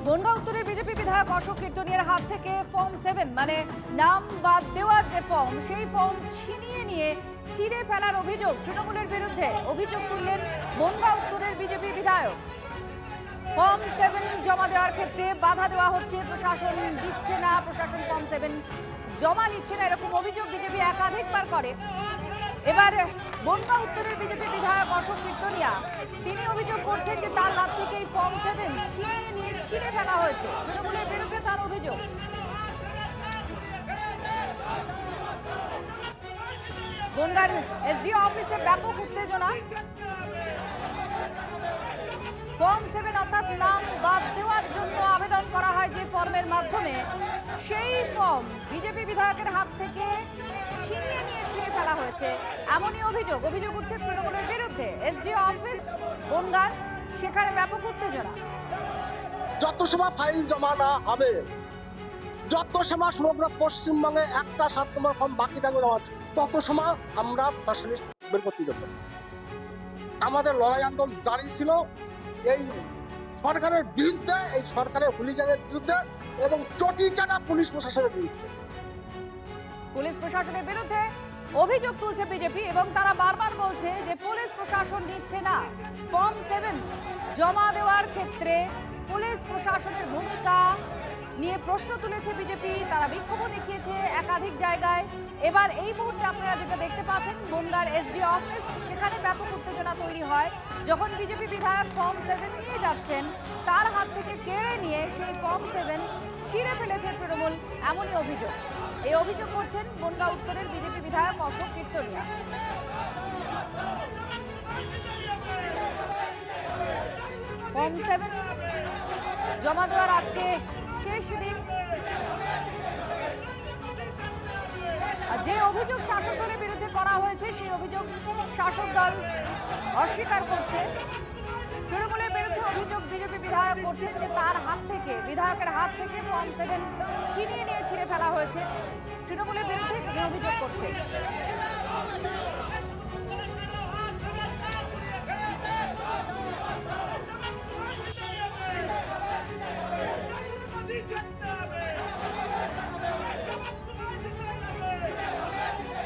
বনগাঁ উত্তরের বিজেপি বিধায়ক অশোক কীর্তনিয়ার হাত থেকে ফর্ম 7 মানে নাম বাদ দেওয়ার যে ফর্ম, সেই ফর্ম ছিনিয়ে নিয়ে ছিঁড়ে ফেলার অভিযোগ তৃণমূলের বিরুদ্ধে। অভিযোগ তুললেন বনগাঁ উত্তরের বিজেপি বিধায়ক। ফর্ম 7 জমা দেওয়ার ক্ষেত্রে বাধা দেওয়া হচ্ছে, প্রশাসন দিচ্ছে না, প্রশাসন ফর্ম 7 জমা নিচ্ছে না, এরকম অভিযোগ বিজেপি একাধিকবার করে। এবার বনগাঁ উত্তরের বিজেপি বিধায়ক অশোক কীর্তনিয়া তিনি অভিযোগ করছেন যে তার হাত থেকে এই ফর্ম 7 ছিনিয়ে নিয়ে ছিঁড়ে ফেলা হয়েছে। তৃণমূলের বিরুদ্ধে তার অভিযোগ। বনগাঁর এসডিও অফিসে ব্যাপক উত্তেজনা। ফর্ম 7 অর্থাৎ নাম বাদ দেওয়ার জন্য আবেদন করা হয় যে ফর্মের মাধ্যমে, সেই ফর্ম বিজেপি বিধায়কের হাত থেকে ছিনিয়ে নিয়ে ছিঁড়ে ফেলা হয়েছে, এমনই অভিযোগ উঠছে তৃণমূলের বিরুদ্ধে। এসডিও অফিস বনগাঁর, সেখানে ব্যাপক উত্তেজনা। যত সময় ফাইল জমা না হবে, যত সময় সমগ্র পশ্চিমবঙ্গে একটা 7 নম্বর ফর্ম বাকি থাকবে তত সময় আমরা ফ্যাশনিস্ট বের করতে যাব। আমাদের লড়াই আন্দোলন জারি ছিল এই সরকারের বিরুদ্ধে, এই সরকারের হুলিগানের বিরুদ্ধে এবং চটিচাটা পুলিশ প্রশাসনের বিরুদ্ধে। পুলিশ প্রশাসনের বিরুদ্ধে অভিযোগ তুলছে বিজেপি এবং তারা বারবার বলছে যে পুলিশ প্রশাসন নিচ্ছে না। ফর্ম 7 জমা দেওয়ার ক্ষেত্রে পুলিশ প্রশাসনের ভূমিকা নিয়ে প্রশ্ন তুলেছে বিজেপি। তারা বিক্ষোভ দেখিয়েছে একাধিক জায়গায়। এবার এই মুহূর্তে আপনারা যেটা দেখতে পাচ্ছেন বনগাঁর এসডিও অফিস, সেখানে ব্যাপক উত্তেজনা তৈরি হয় যখন বিজেপি বিধায়ক ফর্ম 7 নিয়ে যাচ্ছেন, তার হাত থেকে কেড়ে নিয়ে সেই ফর্ম 7 ছিঁড়ে ফেলেছে তৃণমূল, এমনই অভিযোগ। এই অভিযোগ করছেন বনগাঁ উত্তরের বিজেপি বিধায়ক অশোক কীর্তনিয়া। ফর্ম 7 জমা দেওয়ার আজকে শেষ দিন। যে অভিযোগ শাসক দলের বিরুদ্ধে করা হয়েছে, সেই অভিযোগ শাসক দল অস্বীকার করছে। তৃণমূলের বিরুদ্ধে অভিযোগ বিজেপি বিধায়ক করছেন যে তার হাত থেকে, বিধায়কের হাত থেকে ফর্ম 7 ছিনিয়ে নিয়ে ছিঁড়ে ফেলা হয়েছে। তৃণমূলের বিরুদ্ধে তিনি অভিযোগ করছেন।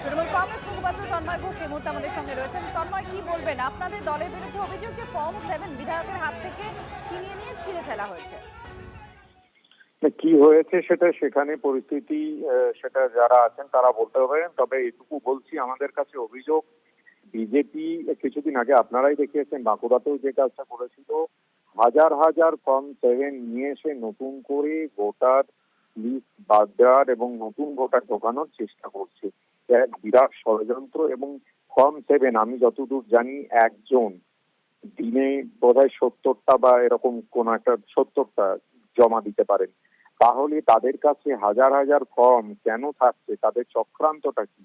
তৃণমূল কংগ্রেস মুখপাত্র তন্ময় ঘোষ এই মুহূর্তে আমাদের সঙ্গে রয়েছেন। তন্ময়, কি বলবেন? আপনাদের দলের বিরুদ্ধে অভিযোগ যে ফর্ম 7 বিধায়কের হাত থেকে ছিনিয়ে নিয়ে ছিঁড়ে ফেলা হয়েছে। কি হয়েছে সেটা সেখানে পরিস্থিতি, সেটা যারা আছেন তারা বলতে পারেন। তবে এটুকু বলছি, আমাদের কাছে অভিযোগ বিজেপি কিছুদিন আগে আপনারাই দেখিয়েছেন বাঁকুড়াতেও যে কাজটা করেছিল, হাজার হাজার ফর্ম 7 নিয়ে এসে নতুন করে ভোটার লিস্ট বাদ দেওয়ার এবং নতুন ভোটার ঢোকানোর চেষ্টা করছে। এক বিরাট ষড়যন্ত্র। এবং ফর্ম 7 আমি যতদূর জানি একজন দিনে বোধহয় 70টা বা এরকম কোন একটা 70টা জমা দিতে পারেন। তাহলে তাদের কাছে হাজার হাজার ফর্ম কেন থাকছে? তাদের চক্রান্তটা কি?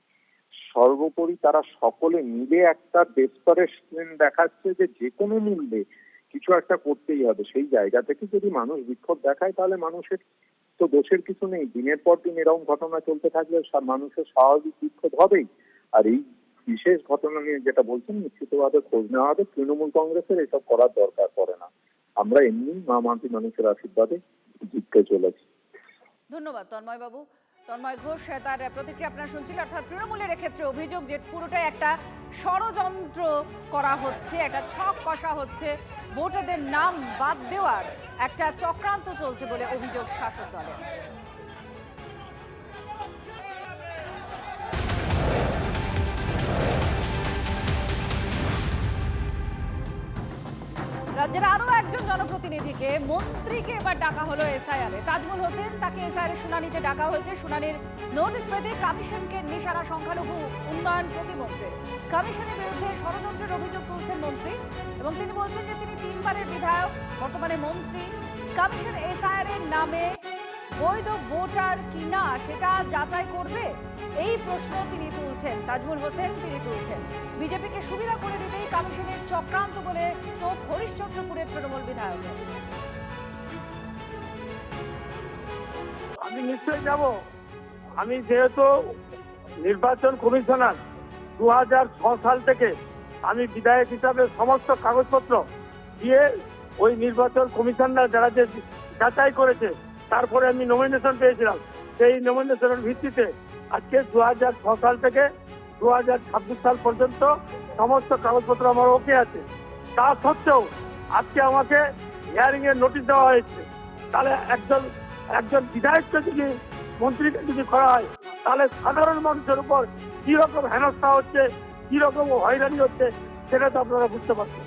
সর্বোপরি তারা সকলে মিলে একটা ডেসপারেশন দেখাচ্ছে যে যে কোনো মূল্যে কিছু একটা করতেই হবে। সেই জায়গা থেকে যদি মানুষ বিক্ষোভ দেখায় তাহলে মানুষের তো দোষের কিছু নেই। দিনের পর দিন এরকম ঘটনা চলতে থাকলে মানুষের স্বাভাবিক বিক্ষোভ হবেই। আর এই বিশেষ ঘটনা নিয়ে যেটা বলছেন, নিশ্চিতভাবে খোঁজ নেওয়া হবে। তৃণমূল কংগ্রেসের এসব করার দরকার পড়ে না। আমরা এমনি মামাটি মানুষের আশীর্বাদে জিততে চলেছি। ধন্যবাদ তন্ময় বাবু। তন্ময় ঘোষ তার প্রতিক্রিয়া আপনারা শুনছিলেন। অর্থাৎ তৃণমূলের ক্ষেত্রে অভিযোগ যে পুরোটাই একটা ষড়যন্ত্র করা হচ্ছে, একটা ছক কষা হচ্ছে, ভোটারদের নাম বাদ দেওয়ার একটা চক্রান্ত চলছে বলে অভিযোগ শাসক দলের। রাজ্যের আরো একজন জনপ্রতিনিধিকে, মন্ত্রীকে এবার ডাকা হলো এসআইআর। তাজমুল হোসেন, তাকে এসআইআর শুনানিতে ডাকা হয়েছে। শুনানির নোটিশ পেতে কমিশনকে নিশানা সংখ্যালঘু উন্নয়ন প্রতিমন্ত্রী। কমিশনের বিরুদ্ধে ষড়যন্ত্রের অভিযোগ তুলছেন মন্ত্রী এবং তিনি বলছেন যে তিনি 3 বারের বিধায়ক, বর্তমানে মন্ত্রী। কমিশন এসআইআর এর নামে বৈধ ভোটার কিনা সেটা যাচাই করবে, এই প্রশ্ন তিনি তুলছেন। তাজমুল হোসেন তিনি তুলছেন। বিজেপিকে সুবিধা করে দিতেই কমিশনের চক্রান্ত বলে তো হরিশ্চন্দ্রপুরের তৃণমূল বিধায়কের। আমি নিশ্চয়ই যাব। আমি যেহেতু নির্বাচন কমিশনার 2006 সাল থেকে আমি বিধায়ক হিসাবে সমস্ত কাগজপত্র দিয়ে ওই নির্বাচন কমিশনার যারা যে যাচাই করেছে, তারপরে আমি নমিনেশন পেয়েছিলাম। সেই নমিনেশনের ভিত্তিতে আজকে 2006 সাল থেকে 2026 সাল পর্যন্ত সমস্ত কাগজপত্র আমার ওকে আছে। তা সত্ত্বেও আজকে আমাকে হিয়ারিং এর নোটিশ দেওয়া হয়েছে। তাহলে একজন বিধায়ককে যদি, মন্ত্রীকে যদি করা হয়, তাহলে সাধারণ মানুষের উপর কি রকম হেনস্থা হচ্ছে, কি রকম হয়রানি হচ্ছে, সেটা তো আপনারা বুঝতে পারছেন।